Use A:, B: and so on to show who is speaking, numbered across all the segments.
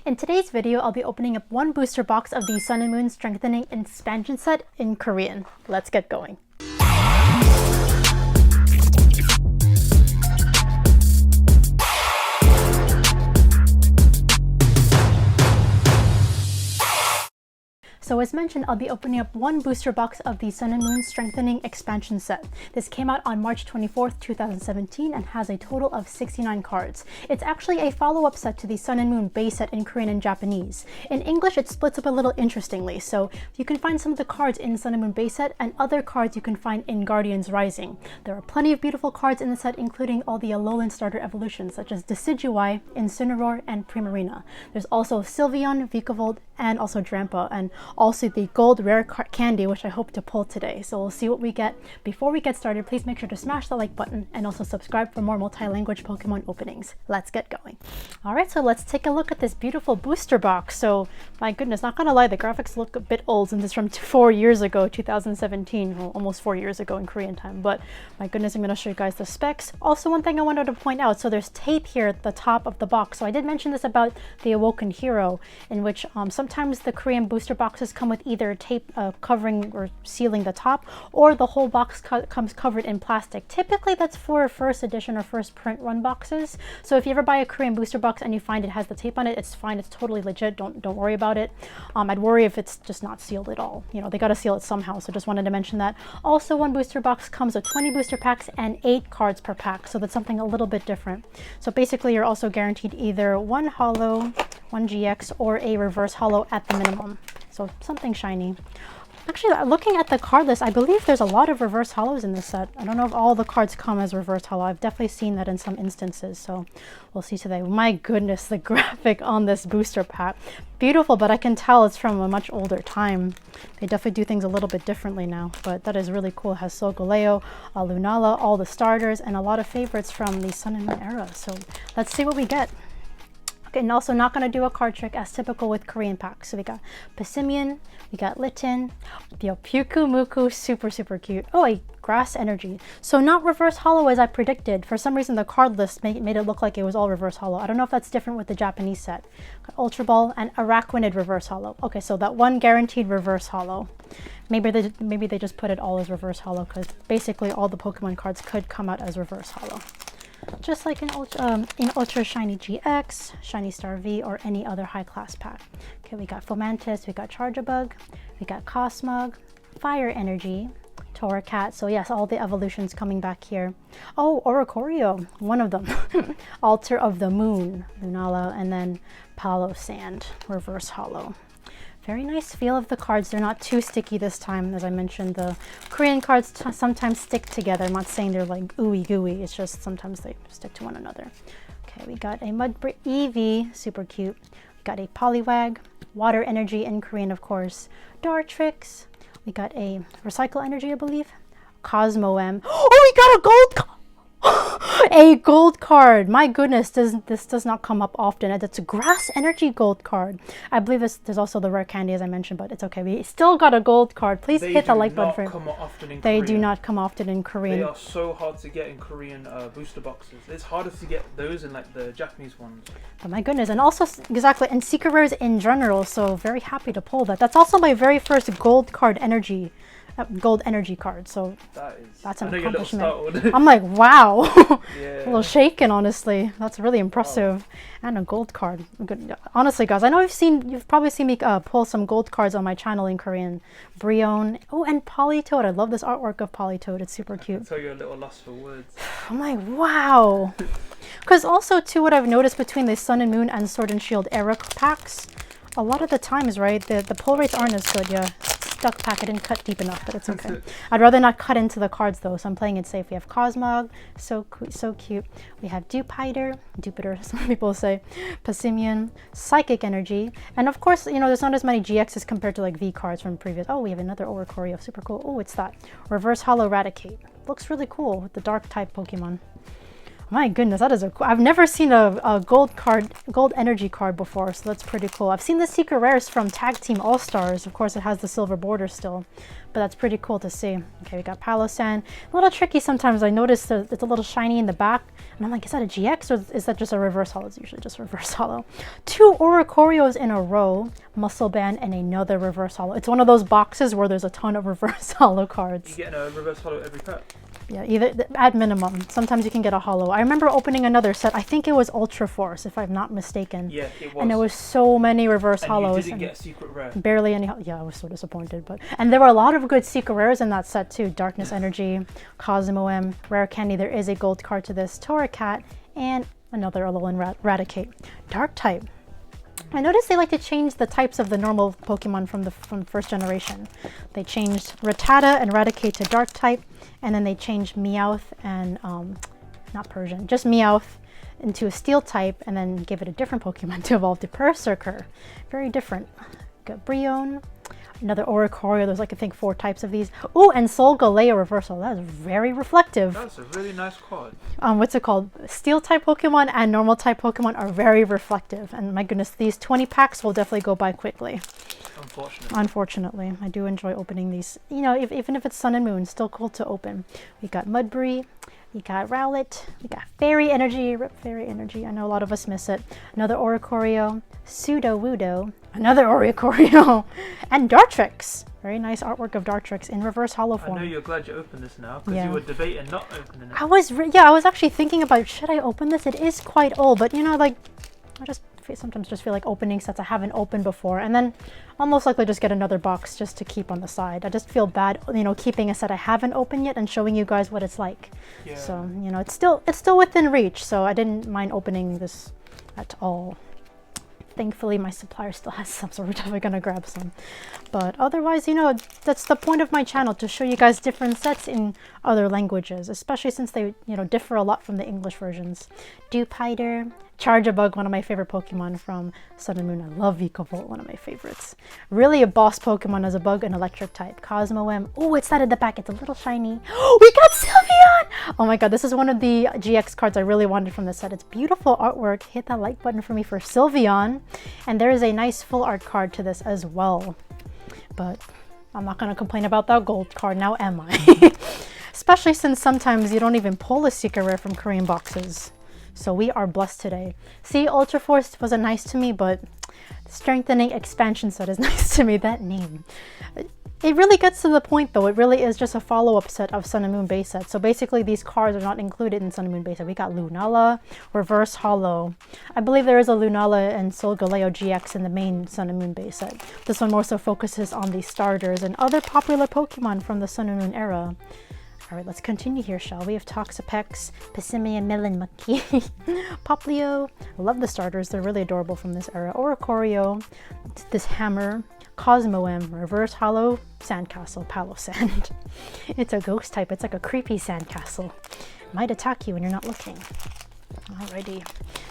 A: In today's video, I'll be opening up one booster box of the Sun and Moon Strengthening Expansion Set in Korean. Let's get going. So as mentioned, I'll be opening up one booster box of the Sun and Moon Strengthening Expansion Set. This came out on March 24th, 2017 and has a total of 69 cards. It's actually a follow-up set to the Sun and Moon base set in Korean and Japanese. In English, it splits up a little interestingly, so you can find some of the cards in Sun and Moon base set and other cards you can find in Guardians Rising. There are plenty of beautiful cards in the set, including all the Alolan starter evolutions, such as Decidueye, Incineroar, and Primarina. There's also Sylveon, Vikavolt, and also Drampa, and also the gold rare candy, which I hope to pull today. So we'll see what we get. Before we get started, please make sure to smash the like button and also subscribe for more multi-language Pokemon openings. Let's get going. All right, so let's take a look at this beautiful booster box. So my goodness, not gonna lie, the graphics look a bit old since it's from 4 years ago, 2017, well, almost 4 years ago in Korean time. But my goodness, I'm gonna show you guys the specs. Also, one thing I wanted to point out, so there's tape here at the top of the box. So I did mention this about the Awoken Hero, in which sometimes the Korean booster boxes come with either tape covering or sealing the top, or the whole box comes covered in plastic. Typically that's for first edition or first print run boxes. So if you ever buy a Korean booster box and you find it has the tape on it, it's fine, it's totally legit, don't worry about it. I'd worry if it's just not sealed at all. You know, they gotta seal it somehow, so just wanted to mention that. Also, one booster box comes with 20 booster packs and 8 cards per pack, so that's something a little bit different. So basically you're also guaranteed either one holo, one GX, or a reverse holo at the minimum. So something shiny. Actually, looking at the card list, I believe there's a lot of reverse holos in this set. I don't know if all the cards come as reverse holo. I've definitely seen that in some instances, so we'll see today. My goodness, the graphic on this booster pack. Beautiful, but I can tell it's from a much older time. They definitely do things a little bit differently now, but that is really cool. It has Solgaleo, Lunala, all the starters, and a lot of favorites from the Sun and Moon era. So let's see what we get. And also not going to do a card trick as typical with Korean packs. So we got Passimian, we got Litten, the Puku Muku, super cute. Oh, a Grass Energy. So not reverse holo as I predicted. For some reason the card list made it look like it was all reverse holo. I don't know if that's different with the Japanese set. Got Ultra Ball and Araquanid reverse holo. Okay, so that one guaranteed reverse holo. Maybe they just put it all as reverse holo because basically all the Pokemon cards could come out as reverse holo. Just like in Ultra Shiny GX, Shiny Star V, or any other high-class pack. Okay, we got Fomantis, we got Charjabug, we got Cosmog, Fire Energy, Torracat. So yes, all the evolutions coming back here. Oh, Oricorio, one of them. Altar of the Moon, Lunala, and then Palo Sand, reverse holo. Very nice feel of the cards. They're not too sticky this time. As I mentioned, the Korean cards sometimes stick together. I'm not saying they're like ooey gooey. It's just sometimes they stick to one another. Okay, we got a Mudbray Eevee, super cute. We got a Poliwag, Water Energy in Korean, of course. Dartrix. We got a Recycle Energy, I believe. Cosmo M. Oh, we got a gold a gold card. My goodness, this does not come up often. It's a Grass Energy gold card. I believe there's also the rare candy, as I mentioned, but it's okay. We still got a gold card. Please hit the like button for it. They do not come often in Korean.
B: They are so hard to get in Korean booster boxes. It's harder to get those in like the Japanese ones.
A: Oh my goodness, and also exactly, and secret rares in general. So very happy to pull that. That's also my very first gold card energy. Gold energy card, so that's an accomplishment. I'm like, wow. Yeah. A little shaken, honestly. That's really impressive. Wow. And a gold card. Good. Honestly, guys, I know you've probably seen me pull some gold cards on my channel in Korean. Brionne. Oh, and Politoed. I love this artwork of Politoed. It's super cute.
B: I can tell you're a little lost for words.
A: I'm like, wow. Because also, too, what I've noticed between the Sun and Moon and Sword and Shield era packs, a lot of the times, right, the pull rates aren't as good. Yeah. Stuck pack. I didn't cut deep enough, but it's okay. I'd rather not cut into the cards though, so I'm playing it safe. We have Cosmog, so cute. We have Jupiter, some people say, Passimian, Psychic Energy, and of course, you know, there's not as many GXs compared to like V cards from previous. Oh, we have another Oricorio, super cool. Oh, it's that Reverse Holo Eradicate. Looks really cool with the dark type Pokemon. My goodness, that is I've never seen a gold energy card before, so that's pretty cool. I've seen the secret rares from Tag Team All Stars. Of course, it has the silver border still, but that's pretty cool to see. Okay, we got Palo San. A little tricky sometimes. I noticed that it's a little shiny in the back, and I'm like, is that a GX or is that just a reverse holo? It's usually just reverse holo. 2 Oricorios in a row, Muscle Band, and another reverse holo. It's one of those boxes where there's a ton of reverse holo cards.
B: You get a reverse holo every pack.
A: Yeah, either at minimum. Sometimes you can get a holo. I remember opening another set. I think it was Ultra Force, if I'm not mistaken.
B: Yeah, it was.
A: And there was so many reverse holos.
B: You didn't get a secret rare.
A: Barely any. Yeah, I was so disappointed. And there were a lot of good secret rares in that set too. Darkness Energy, Cosmo M, Rare Candy. There is a gold card to this. Torracat, and another Alolan Raticate. Dark type. I noticed they like to change the types of the normal Pokemon from first generation. They changed Rattata and Raticate to Dark type, and then they changed Meowth and, not Persian, just Meowth into a Steel type, and then give it a different Pokemon to evolve to Berserker. Very different. Got Brionne, another Oricorio. There's like, I think 4 types of these. Oh, and Solgaleo Reversal. That is very reflective.
B: That's a really nice card.
A: What's it called? Steel type Pokemon and normal type Pokemon are very reflective. And my goodness, these 20 packs will definitely go by quickly. Unfortunately. I do enjoy opening these. You know, even if it's Sun and Moon, still cool to open. We got Mudbray. We got Rowlet. We got Fairy Energy. Rip Fairy Energy. I know a lot of us miss it. Another Oricorio. Sudowoodo. Another Oricorio. And Dartrix. Very nice artwork of Dartrix in reverse holo form.
B: I know you're glad you opened this now, because you were debating not opening it.
A: I was actually thinking about, should I open this? It is quite old, but you know, like, I sometimes just feel like opening sets I haven't opened before, and then I'll most likely just get another box just to keep on the side. I just feel bad, you know, keeping a set I haven't opened yet and showing you guys what it's like. Yeah. So, you know, it's still within reach, so I didn't mind opening this at all. Thankfully, my supplier still has some, so we're definitely gonna grab some. But otherwise, you know, that's the point of my channel, to show you guys different sets in other languages, especially since they, you know, differ a lot from the English versions. Dewpider, Charjabug, one of my favorite Pokemon from Sun and Moon. I love Vikavolt, one of my favorites. Really a boss Pokemon as a bug and electric type. Cosmo M. Oh, it's that in the back. It's a little shiny. Oh, we got Sylveon! Oh my god, this is one of the GX cards I really wanted from this set. It's beautiful artwork. Hit that like button for me for Sylveon. And there is a nice full art card to this as well. But I'm not going to complain about that gold card now, am I? Especially since sometimes you don't even pull a secret rare from Korean boxes. So we are blessed today. See, Ultra Force wasn't nice to me, but Strengthening Expansion Set is nice to me. That name. It really gets to the point though. It really is just a follow-up set of Sun and Moon base set. So basically these cards are not included in Sun and Moon base set. We got Lunala, Reverse Holo. I believe there is a Lunala and Solgaleo GX in the main Sun and Moon base set. This one more so focuses on the starters and other popular Pokemon from the Sun and Moon era. Alright, let's continue here, shall we? We have Toxapex, Pissimian Melon Monkey, Poplio. I love the starters, they're really adorable from this era. Oricorio, this Hammer, Cosmo M, Reverse Holo, Sandcastle, Palo Sand. It's a ghost type, it's like a creepy sandcastle. Might attack you when you're not looking. Alrighty,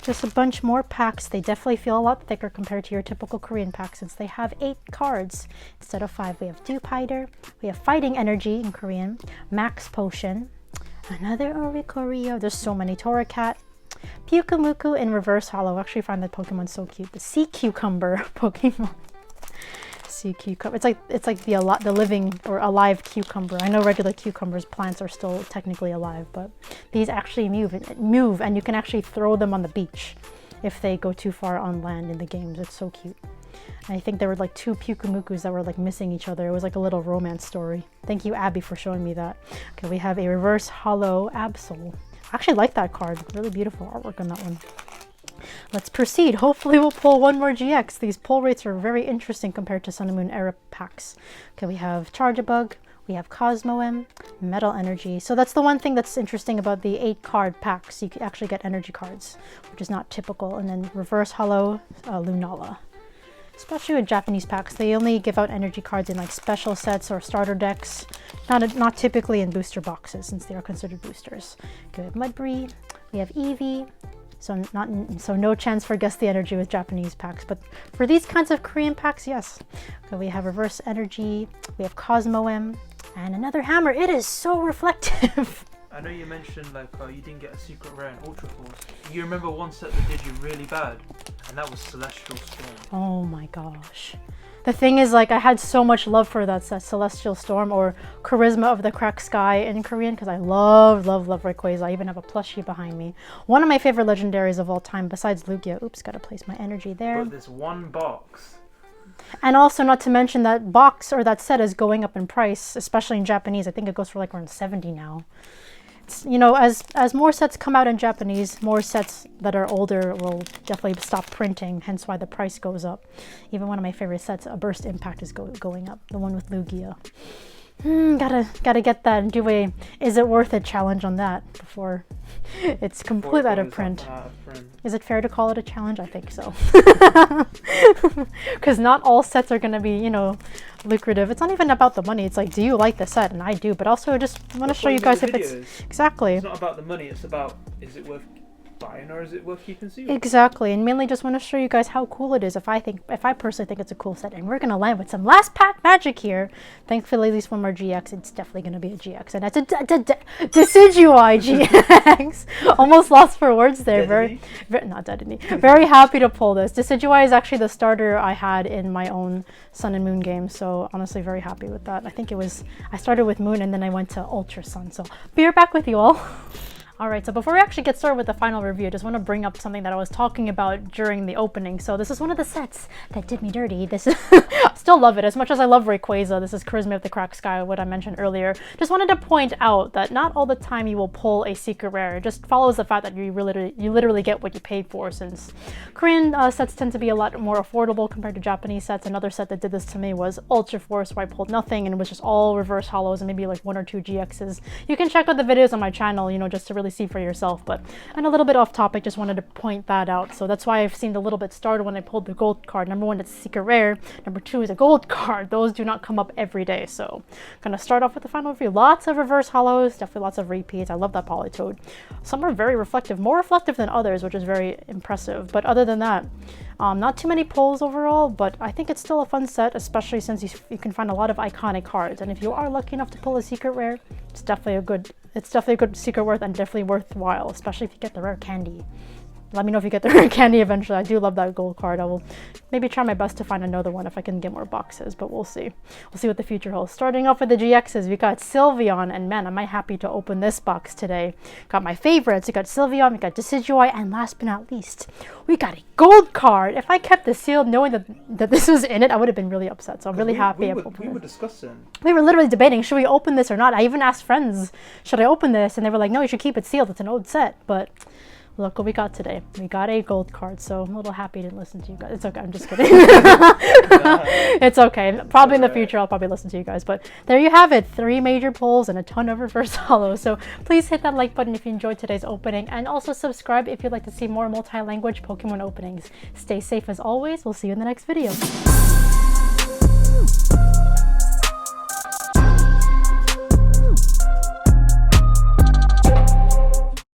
A: just a bunch more packs. They definitely feel a lot thicker compared to your typical Korean pack since they have 8 cards instead of 5. We have Dewpider, we have Fighting Energy in Korean, Max Potion, another Oricorio, there's so many, Torracat, Pyukumuku in Reverse Holo. I actually find that Pokemon so cute. The Sea Cucumber Pokemon. Sea cucumber. It's like the living or alive cucumber. I know regular cucumbers, plants are still technically alive, but these actually move and you can actually throw them on the beach if they go too far on land in the games. It's so cute. And I think there were like 2 Pyukumukus that were like missing each other. It was like a little romance story. Thank you, Abby, for showing me that. Okay, we have a Reverse Holo Absol. I actually like that card. Really beautiful artwork on that one. Let's proceed. Hopefully we'll pull one more GX. These pull rates are very interesting compared to Sun and Moon era packs. Okay, we have Charjabug, we have Cosmo M, Metal Energy. So that's the one thing that's interesting about the 8 card packs. You can actually get energy cards, which is not typical. And then Reverse Holo Lunala. Especially with Japanese packs, they only give out energy cards in like special sets or starter decks, not typically in booster boxes since they are considered boosters. Okay, we have Mudbray, we have Eevee. So no chance for Guess the Energy with Japanese packs, but for these kinds of Korean packs, yes. Okay, we have Reverse Energy, we have Cosmo M, and another Hammer. It is so reflective.
B: I know you mentioned like you didn't get a secret rare in Ultra Force. You remember one set that did you really bad, and that was Celestial Storm.
A: Oh my gosh. The thing is, like, I had so much love for that set, Celestial Storm, or Charisma of the Cracked Sky in Korean, because I love Rayquaza. I even have a plushie behind me. One of my favorite legendaries of all time, besides Lugia. Oops, gotta place my energy there.
B: But this one box.
A: And also, not to mention that box or that set is going up in price, especially in Japanese. I think it goes for like around 70 now. It's, you know, as more sets come out in Japanese, more sets that are older will definitely stop printing, hence why the price goes up. Even one of my favorite sets, a Burst Impact, is going up, the one with Lugia. Gotta get that and do a is it worth it challenge on that before it's completely out of print. Is it fair to call it a challenge? I think so. Because not all sets are gonna be, you know, lucrative. It's not even about the money. It's like, do you like the set? And I do, but also I just want to show you guys if it's exactly.
B: It's not about the money. It's about, is it worth buying or is it worth keeping sealed?
A: Exactly, and mainly just want to show you guys how cool it is. If I personally think it's a cool set, and we're gonna land with some last pack magic here. Thankfully, at least one more GX. It's definitely gonna be a GX, and that's a Decidueye GX. Almost lost for words there. Very not Dedenne. Very happy to pull this. Decidueye is actually the starter I had in my own Sun and Moon game, so honestly, very happy with that. I think I started with Moon and then I went to Ultra Sun. So be right back with you all. Alright, so before we actually get started with the final review, I just want to bring up something that I was talking about during the opening. So this is one of the sets that did me dirty. This is I still love it. As much as I love Rayquaza, this is Charisma of the Cracked Sky, what I mentioned earlier. Just wanted to point out that not all the time you will pull a secret rare. It just follows the fact that you literally get what you paid for, since Korean sets tend to be a lot more affordable compared to Japanese sets. Another set that did this to me was Ultra Force, where I pulled nothing and it was just all reverse hollows and maybe like 1 or 2 GXs. You can check out the videos on my channel, you know, just to really see for yourself. But and a little bit off topic, just wanted to point that out. So that's why I've seemed a little bit startled when I pulled the gold card. Number 1, it's a secret rare. Number 2 is a gold card. Those do not come up every day. So gonna start off with the final review. Lots of reverse hollows, definitely lots of repeats. I love that Politoed. Some are very reflective, more reflective than others, which is very impressive. But other than that, not too many pulls overall, but I think it's still a fun set, especially since you can find a lot of iconic cards. And if you are lucky enough to pull a secret rare, it's definitely a good secret worth, and definitely worthwhile, especially if you get the rare candy. Let me know if you get the rare candy eventually. I do love that gold card. I will maybe try my best to find another one if I can get more boxes, but we'll see. We'll see what the future holds. Starting off with the GXs, we got Sylveon, and man, am I happy to open this box today. Got my favorites. We got Sylveon, we got Decidueye, and last but not least, we got a gold card. If I kept this sealed knowing that this was in it, I would have been really upset. So I'm really happy.
B: We were discussing.
A: We were literally debating, should we open this or not? I even asked friends, should I open this? And they were like, no, you should keep it sealed. It's an old set. But look what we got today. We got a gold card, so I'm a little happy I didn't listen to you guys. It's okay, I'm just kidding. It's okay. Probably in the future I'll probably listen to you guys. But there you have it. 3 major pulls and a ton of reverse hollows. So please hit that like button if you enjoyed today's opening. And also subscribe if you'd like to see more multi-language Pokemon openings. Stay safe as always. We'll see you in the next video.